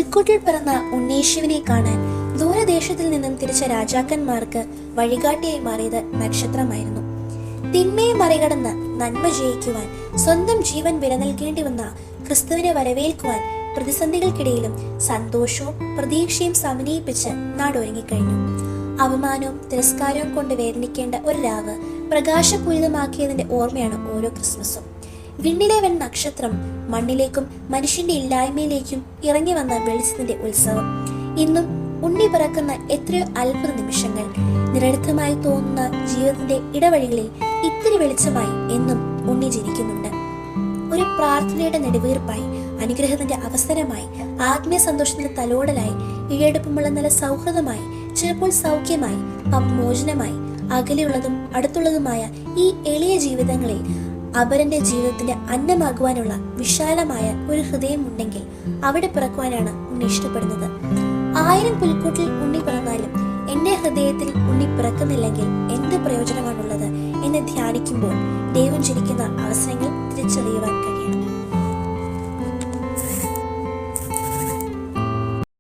പുൽക്കൂട്ടിൽ പിറന്ന ഉണ്ണീശുവിനെ കാണാൻ ദൂരദേശത്തിൽ നിന്നും തിരിച്ച രാജാക്കന്മാർക്ക് വഴികാട്ടിയായി മാറിയത് നക്ഷത്രമായിരുന്നു. തിന്മയെ മറികടന്ന് നന്മ ജയിക്കുവാൻ സ്വന്തം ജീവൻ വില നൽകേണ്ടി വന്ന ക്രിസ്തുവിനെ വരവേൽക്കുവാൻ പ്രതിസന്ധികൾക്കിടയിലും സന്തോഷവും പ്രതീക്ഷയും സമന്വയിപ്പിച്ച് നാടൊരുങ്ങിക്കഴിഞ്ഞു. അവമാനവും തിരസ്കാരവും കൊണ്ട് വേദനിക്കേണ്ട ഒരു രാവ് പ്രകാശപൂരിതമാക്കിയതിന്റെ ഓർമ്മയാണ് ഓരോ ക്രിസ്മസും. വിണ്ണിലെ വൻ നക്ഷത്രം മണ്ണിലേക്കും മനുഷ്യന്റെ ഇല്ലായ്മയിലേക്കും ഇറങ്ങി വന്ന വെളിച്ചത്തിന്റെ ഉത്സവം. ഇന്നും ഉണ്ണി പിറക്കുന്ന എത്രയോ അത്ഭുത നിമിഷങ്ങൾ. നിരർത്ഥമായി തോന്നുന്ന ജീവിതത്തിന്റെ ഇടവഴികളിൽ ഇത്തിരി വെളിച്ചമായി എന്നും ഉണ്ണി ജനിക്കുന്നുണ്ട്. ഒരു പ്രാർത്ഥനയുടെ നെടുവീർപ്പായി, അനുഗ്രഹത്തിന്റെ അവസരമായി, ആത്മീയ സന്തോഷത്തിന്റെ തലോടലായി, ഈഴെടുപ്പമുള്ള നല്ല സൗഹൃദമായി, ചിലപ്പോൾ സൗഖ്യമായി, പാപമോചനമായി, അകലെയുള്ളതും അടുത്തുള്ളതുമായ ഈ എളിയ ജീവിതങ്ങളിൽ അപരന്റെ ജീവിതത്തിന്റെ അന്നമാകുവാനുള്ള വിശാലമായ ഒരു ഹൃദയം ഉണ്ടെങ്കിൽ അവിടെ പിറക്കുവാനാണ് ഉണ്ണി ഇഷ്ടപ്പെടുന്നത്. 1000 പുൽക്കൂട്ടിൽ ഉണ്ണി പിറന്നാലും എന്റെ ഹൃദയത്തിൽ ഉണ്ണി പിറക്കുന്നില്ലെങ്കിൽ എന്ത് പ്രയോജനമാണുള്ളത് എന്ന് ധ്യാനിക്കുമ്പോൾ ദൈവം ജനിക്കുന്ന അവസരങ്ങൾ തിരിച്ചറിയുവാൻ കഴിയും.